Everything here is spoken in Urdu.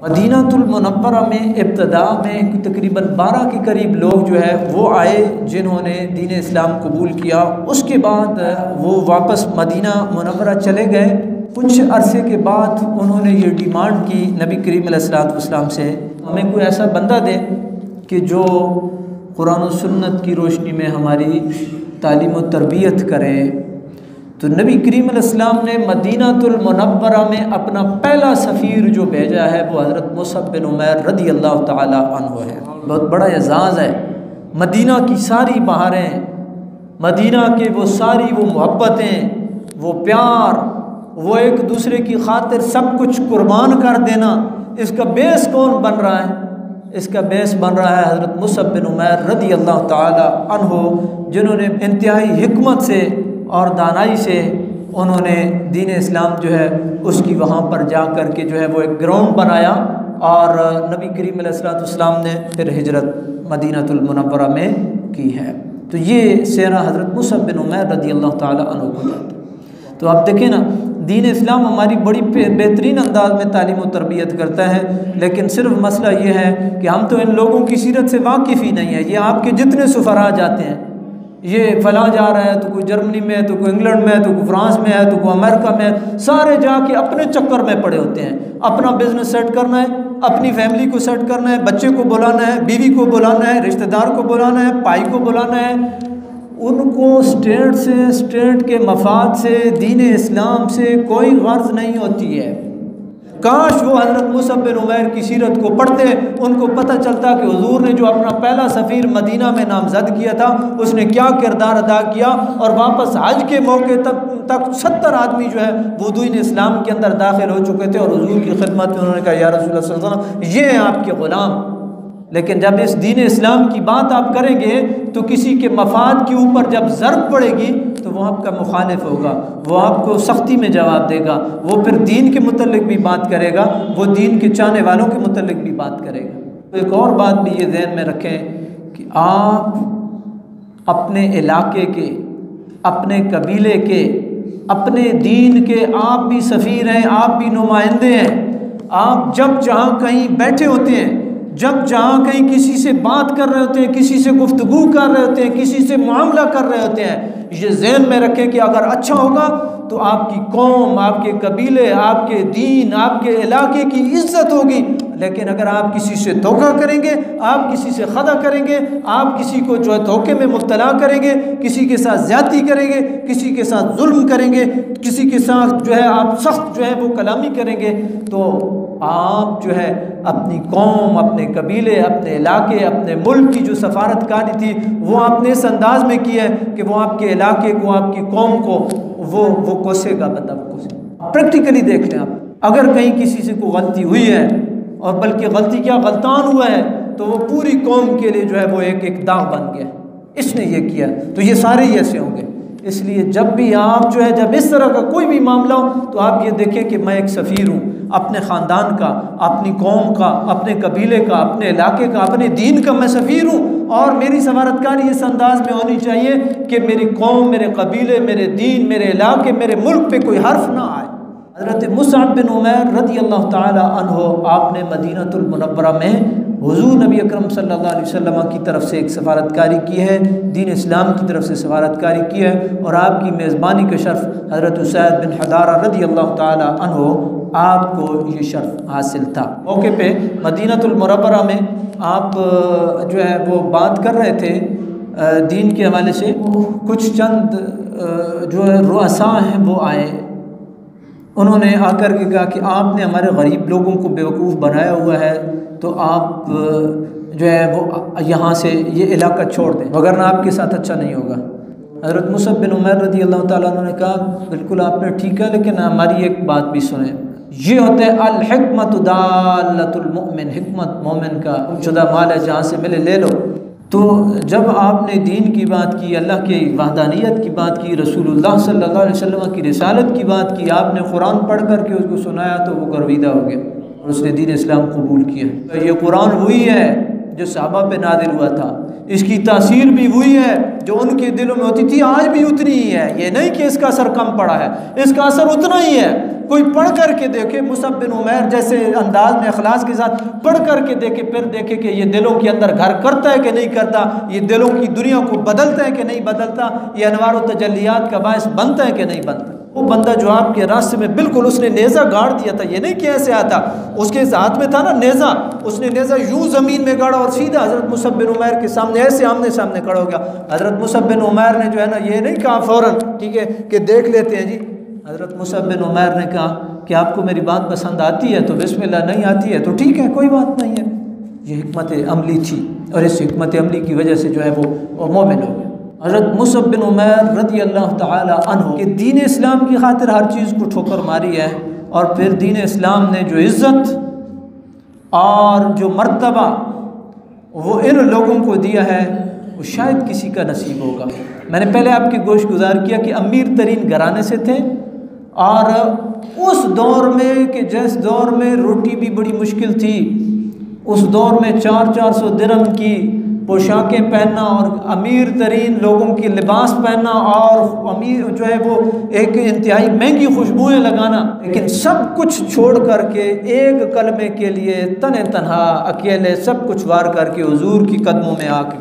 مدینۃ المنورہ میں ابتدا میں تقریباً 12 کے قریب لوگ جو ہے وہ آئے جنہوں نے دین اسلام قبول کیا۔ اس کے بعد وہ واپس مدینہ منورہ چلے گئے۔ کچھ عرصے کے بعد انہوں نے یہ ڈیمانڈ کی نبی کریم علیہ الصلوۃ والسلام سے، ہمیں کوئی ایسا بندہ دے کہ جو قرآن و سنت کی روشنی میں ہماری تعلیم و تربیت کرے۔ تو نبی کریم علیہ السلام نے مدینۃ المنورہ میں اپنا پہلا سفیر جو بھیجا ہے وہ حضرت مصعب بن عمیر رضی اللہ تعالی عنہ ہے۔ بہت بڑا اعزاز ہے۔ مدینہ کی ساری بہاریں، مدینہ کے وہ ساری وہ محبتیں، وہ پیار، وہ ایک دوسرے کی خاطر سب کچھ قربان کر دینا، اس کا بیس کون بن رہا ہے؟ اس کا بیس بن رہا ہے حضرت مصعب بن عمیر رضی اللہ تعالی عنہ، جنہوں نے انتہائی حکمت سے اور دانائی سے انہوں نے دین اسلام جو ہے اس کی وہاں پر جا کر کے جو ہے وہ ایک گراؤنڈ بنایا، اور نبی کریم علیہ الصلوۃ والسلام نے پھر ہجرت مدینۃ المنورہ میں کی ہے۔ تو یہ سیرہ حضرت مصعب بن عمیر رضی اللہ تعالی عنہ کو جاتا ہے۔ تو آپ دیکھیں نا، دین اسلام ہماری بڑی بہترین انداز میں تعلیم و تربیت کرتا ہے، لیکن صرف مسئلہ یہ ہے کہ ہم تو ان لوگوں کی سیرت سے واقف ہی نہیں ہے۔ یہ آپ کے جتنے سفراء جاتے ہیں، یہ فلاں جا رہا ہے تو کوئی جرمنی میں ہے، تو کوئی انگلینڈ میں ہے، تو کوئی فرانس میں ہے، تو کوئی امریکہ میں ہے، سارے جا کے اپنے چکر میں پڑے ہوتے ہیں۔ اپنا بزنس سیٹ کرنا ہے، اپنی فیملی کو سیٹ کرنا ہے، بچے کو بلانا ہے، بیوی کو بلانا ہے، رشتہ دار کو بلانا ہے، بھائی کو بلانا ہے۔ ان کو اسٹیٹ سے، اسٹیٹ کے مفاد سے، دین اسلام سے کوئی غرض نہیں ہوتی ہے۔ کاش وہ حضرت مصعب بن عمیر کی سیرت کو پڑھتے، ان کو پتہ چلتا کہ حضور نے جو اپنا پہلا سفیر مدینہ میں نامزد کیا تھا اس نے کیا کردار ادا کیا، اور واپس حج کے موقع تک 70 آدمی جو ہے وہ دین اسلام کے اندر داخل ہو چکے تھے، اور حضور کی خدمت میں انہوں نے کہا یا رسول اللہ صلی اللہ علیہ وسلم یہ ہیں آپ کے غلام۔ لیکن جب اس دین اسلام کی بات آپ کریں گے تو کسی کے مفاد کے اوپر جب ضرب پڑے گی تو وہ آپ کا مخالف ہوگا، وہ آپ کو سختی میں جواب دے گا، وہ پھر دین کے متعلق بھی بات کرے گا، وہ دین کے چاہنے والوں کے متعلق بھی بات کرے گا۔ ایک اور بات بھی یہ ذہن میں رکھیں کہ آپ اپنے علاقے کے، اپنے قبیلے کے، اپنے دین کے آپ بھی سفیر ہیں، آپ بھی نمائندے ہیں۔ آپ جب جہاں کہیں بیٹھے ہوتے ہیں، جب جہاں کہیں کسی سے بات کر رہے ہوتے ہیں، کسی سے گفتگو کر رہے ہوتے ہیں، کسی سے معاملہ کر رہے ہوتے ہیں، یہ ذہن میں رکھیں کہ اگر اچھا ہوگا تو آپ کی قوم، آپ کے قبیلے، آپ کے دین، آپ کے علاقے کی عزت ہوگی۔ لیکن اگر آپ کسی سے دھوکہ کریں گے، آپ کسی سے خطا کریں گے، آپ کسی کو جو ہے دھوکے میں مبتلا کریں گے، کسی کے ساتھ زیادتی کریں گے، کسی کے ساتھ ظلم کریں گے، کسی کے ساتھ جو ہے آپ سخت جو ہے وہ کلامی کریں گے، تو آپ جو ہے اپنی قوم، اپنے قبیلے، اپنے علاقے، اپنے ملک کی جو سفارت کاری تھی وہ آپ نے اس انداز میں کی ہے کہ وہ آپ کے علاقے کو، آپ کی قوم کو وہ کوسے گا، بندہ وہ کوسے گا۔ پریکٹیکلی دیکھ لیں آپ، اگر کہیں کسی سے کوئی غلطی ہوئی ہے، اور بلکہ غلطی کیا غلطان ہوا ہے، تو وہ پوری قوم کے لیے جو ہے وہ ایک داغ بن گیا، اس نے یہ کیا، تو یہ سارے ہی ایسے ہوں گے۔ اس لیے جب بھی آپ جو ہے جب اس طرح کا کوئی بھی معاملہ ہو تو آپ یہ دیکھیں کہ میں ایک سفیر ہوں، اپنے خاندان کا، اپنی قوم کا، اپنے قبیلے کا، اپنے علاقے کا، اپنے دین کا میں سفیر ہوں، اور میری سفارتکاری اس انداز میں ہونی چاہیے کہ میری قوم، میرے قبیلے، میرے دین، میرے علاقے، میرے ملک پہ کوئی حرف نہ آئے۔ حضرت مصعب بن عمیر رضی اللہ تعالی عنہ، آپ نے مدینۃ المنورہ میں حضور نبی اکرم صلی اللہ علیہ وسلم کی طرف سے ایک سفارتکاری کی ہے، دین اسلام کی طرف سے سفارتکاری کی ہے، اور آپ کی میزبانی کا شرف حضرت اسید بن حضارہ رضی اللہ تعالی عنہ، آپ کو یہ شرف حاصل تھا۔ موقع پہ مدینۃ المنورہ میں آپ جو ہے وہ بات کر رہے تھے دین کے حوالے سے، کچھ چند جو ہے رؤساء ہیں وہ آئے، انہوں نے آ کر کے کہا کہ آپ نے ہمارے غریب لوگوں کو بیوقوف بنایا ہوا ہے، تو آپ جو ہے وہ یہاں سے یہ علاقہ چھوڑ دیں، وگرنہ آپ کے ساتھ اچھا نہیں ہوگا۔ حضرت مصعب بن عمیر رضی اللہ تعالیٰ عنہ نے کہا بالکل آپ نے ٹھیک ہے، لیکن ہماری ایک بات بھی سنیں۔ یہ ہوتا ہے الحکمت دالۃ المؤمن، حکمت مومن کا شدہ مال ہے، جہاں سے ملے لے لو۔ تو جب آپ نے دین کی بات کی، اللہ کی وحدانیت کی بات کی، رسول اللہ صلی اللہ علیہ وسلم کی رسالت کی بات کی، آپ نے قرآن پڑھ کر کے اس کو سنایا، تو وہ گرویدہ ہو گیا اور اس نے دین اسلام قبول کیا۔ یہ قرآن وہی ہے جو صحابہ پہ نازل ہوا تھا، اس کی تاثیر بھی وہی ہے جو ان کے دلوں میں ہوتی تھی، آج بھی اتنی ہی ہے۔ یہ نہیں کہ اس کا اثر کم پڑا ہے، اس کا اثر اتنا ہی ہے۔ کوئی پڑھ کر کے دیکھے مصعب بن عمیر جیسے انداز میں اخلاص کے ساتھ پڑھ کر کے دیکھے، پھر دیکھے کہ یہ دلوں کے اندر گھر کرتا ہے کہ نہیں کرتا، یہ دلوں کی دنیا کو بدلتا ہے کہ نہیں بدلتا، یہ انوار و تجلیات کا باعث بنتا ہے کہ نہیں بنتا۔ وہ بندہ جو آپ کے راستے میں بالکل اس نے نیزہ گاڑ دیا تھا، یہ نہیں کہ ایسے آتا، اس کے ہاتھ میں تھا نا نیزہ، اس نے نیزہ یوں زمین میں گاڑا اور سیدھا حضرت مصعب بن عمیر کے سامنے ایسے آمنے سامنے کھڑا ہو گیا۔ حضرت مصعب بن عمیر نے جو ہے نا یہ نہیں کہا فوراً ٹھیک ہے کہ دیکھ لیتے ہیں جی، حضرت مصعب بن عمیر نے کہا کہ آپ کو میری بات پسند آتی ہے تو بسم اللہ، نہیں آتی ہے تو ٹھیک ہے کوئی بات نہیں ہے۔ یہ حکمت عملی تھی اور اس حکمت عملی کی وجہ سے جو ہے وہ مومن ہو گیا۔ حضرت مصعب بن عمیر رضی اللہ تعالی عنہ کہ دین اسلام کی خاطر ہر چیز کو ٹھوکر ماری ہے، اور پھر دین اسلام نے جو عزت اور جو مرتبہ وہ ان لوگوں کو دیا ہے وہ شاید کسی کا نصیب ہوگا۔ میں نے پہلے آپ کی گوش گزار کیا کہ امیر ترین گھرانے سے تھے، اور اس دور میں کہ جس دور میں روٹی بھی بڑی مشکل تھی، اس دور میں 400 درہم کی پوشاکیں پہننا اور امیر ترین لوگوں کی لباس پہننا، اور امیر جو ہے وہ ایک انتہائی مہنگی خوشبوئیں لگانا، لیکن سب کچھ چھوڑ کر کے ایک کلمے کے لیے تنہا اکیلے سب کچھ وار کر کے حضور کی قدموں میں آ کے